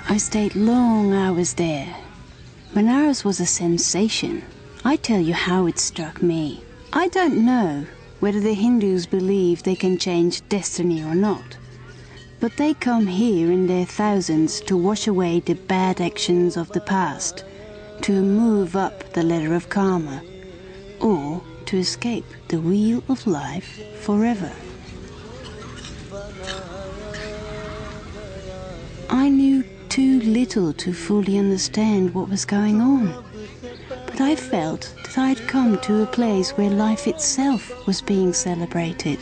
I stayed long hours there. Benares was a sensation. I tell you how it struck me. I don't know whether the Hindus believe they can change destiny or not, but they come here in their thousands to wash away the bad actions of the past, to move up the ladder of karma, or to escape the wheel of life forever. I knew too little to fully understand what was going on, but I felt that I'd come to a place where life itself was being celebrated.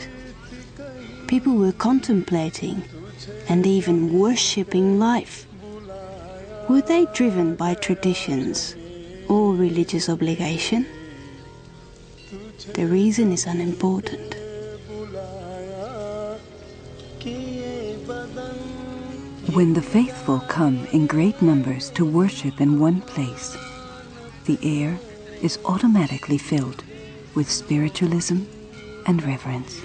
People were contemplating and even worshipping life. Were they driven by traditions or religious obligation? The reason is unimportant. When the faithful come in great numbers to worship in one place, the air is automatically filled with spiritualism and reverence.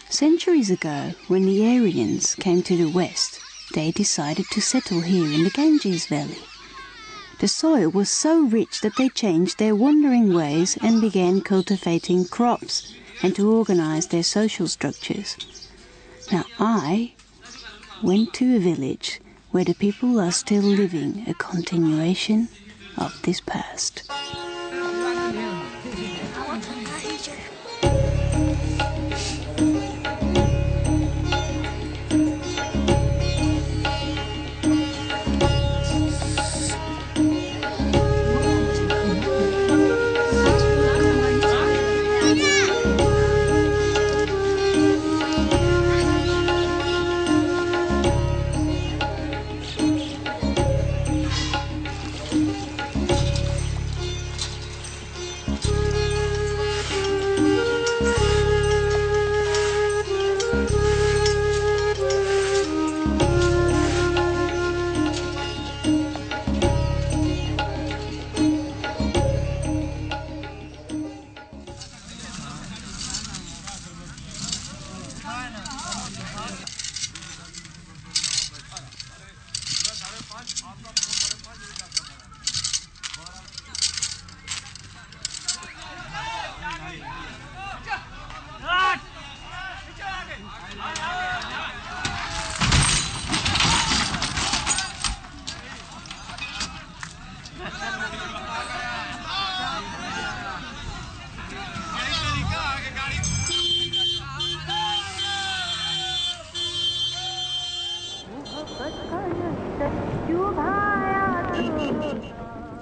Centuries ago, when the Aryans came to the west, they decided to settle here in the Ganges Valley. The soil was so rich that they changed their wandering ways and began cultivating crops and to organize their social structures. Now I went to a village where the people are still living a continuation of this past.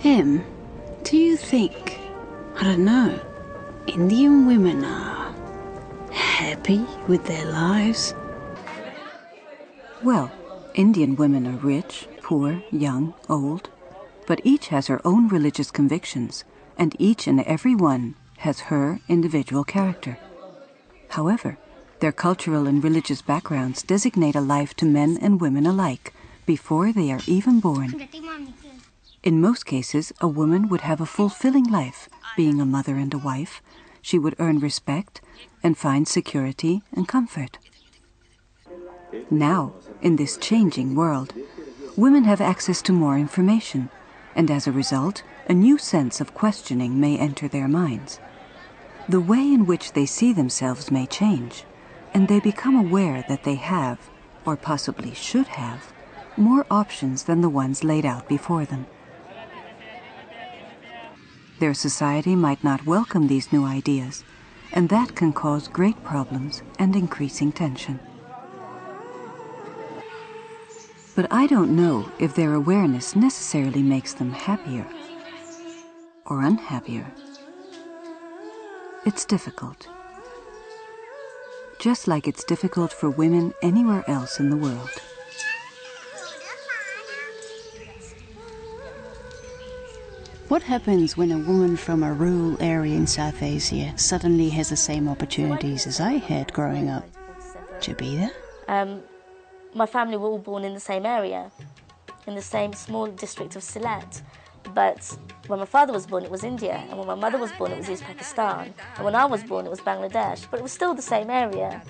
Em, do you think, I don't know, Indian women are happy with their lives? Well, Indian women are rich, poor, young, old, but each has her own religious convictions, and each and every one has her individual character. However, their cultural and religious backgrounds designate a life to men and women alike before they are even born. In most cases, a woman would have a fulfilling life, being a mother and a wife. She would earn respect and find security and comfort. Now, in this changing world, women have access to more information, and as a result, a new sense of questioning may enter their minds. The way in which they see themselves may change, and they become aware that they have, or possibly should have, more options than the ones laid out before them. Their society might not welcome these new ideas, and that can cause great problems and increasing tension. But I don't know if their awareness necessarily makes them happier or unhappier. It's difficult. Just like it's difficult for women anywhere else in the world. What happens when a woman from a rural area in South Asia suddenly has the same opportunities as I had growing up? Jabida? my family were all born in the same area, in the same small district of Sylhet. But when my father was born, it was India, and when my mother was born, it was East Pakistan, and when I was born, it was Bangladesh. But it was still the same area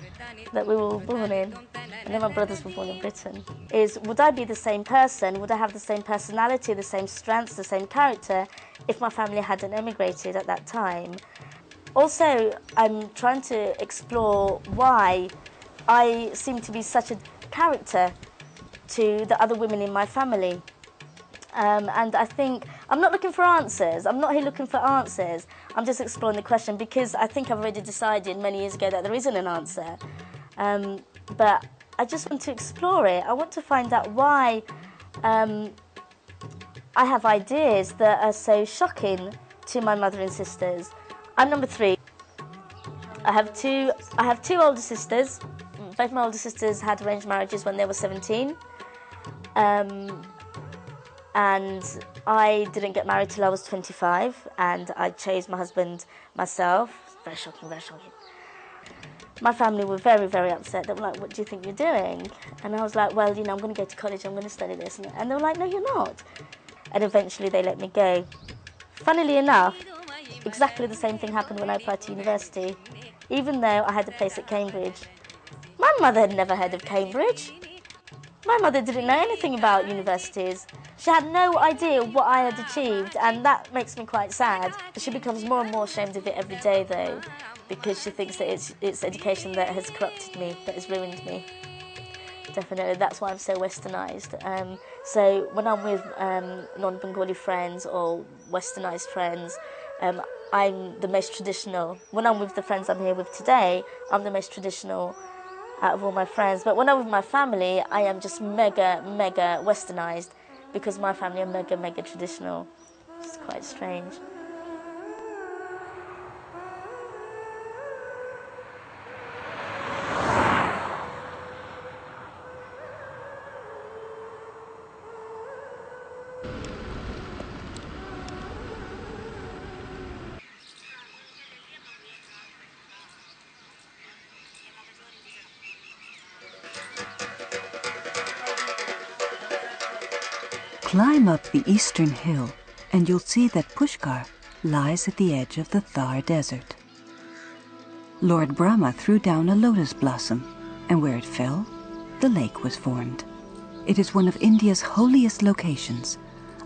that we were all born in, and then my brothers were born in Britain. Would I be the same person? Would I have the same personality, the same strengths, the same character if my family hadn't emigrated at that time? Also, I'm trying to explore why I seem to be such a character to the other women in my family. And I think I'm not looking for answers. I'm not here looking for answers. I'm just exploring the question because I think I've already decided many years ago that there isn't an answer. But I just want to explore it. I want to find out why I have ideas that are so shocking to my mother and sisters. I'm number 3. I have two older sisters. Both my older sisters had arranged marriages when they were 17. And I didn't get married till I was 25, and I chose my husband myself. Very shocking, very shocking. My family were very, very upset. They were like, what do you think you're doing? And I was like, well, I'm going to go to college, I'm going to study this. And they were like, no, you're not. And eventually they let me go. Funnily enough, exactly the same thing happened when I applied to university. Even though I had a place at Cambridge, my mother had never heard of Cambridge. My mother didn't know anything about universities. She had no idea what I had achieved, and that makes me quite sad. She becomes more and more ashamed of it every day, though, because she thinks that it's education that has corrupted me, that has ruined me. Definitely, that's why I'm so westernised. So when I'm with non-Bengali friends or westernised friends, I'm the most traditional. When I'm with the friends I'm here with today, I'm the most traditional out of all my friends. But when I'm with my family, I am just mega, mega westernised because my family are mega, mega traditional. It's quite strange. Climb up the eastern hill and you'll see that Pushkar lies at the edge of the Thar Desert. Lord Brahma threw down a lotus blossom, and where it fell, the lake was formed. It is one of India's holiest locations,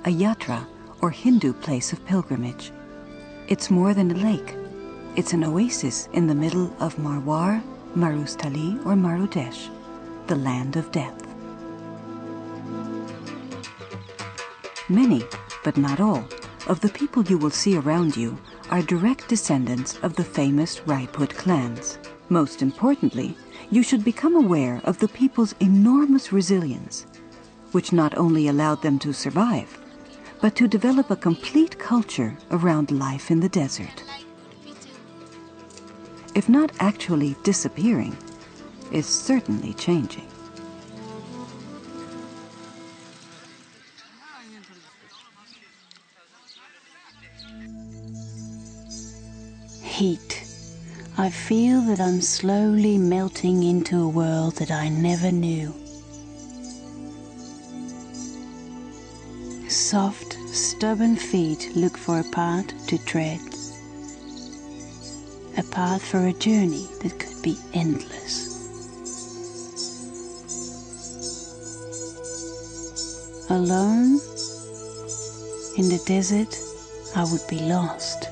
a yatra or Hindu place of pilgrimage. It's more than a lake. It's an oasis in the middle of Marwar, Marustali or Marudesh, the land of death. Many, but not all, of the people you will see around you are direct descendants of the famous Rajput clans. Most importantly, you should become aware of the people's enormous resilience, which not only allowed them to survive, but to develop a complete culture around life in the desert. If not actually disappearing, is certainly changing. Heat. I feel that I'm slowly melting into a world that I never knew. Soft, stubborn feet look for a path to tread. A path for a journey that could be endless. Alone, in the desert, I would be lost.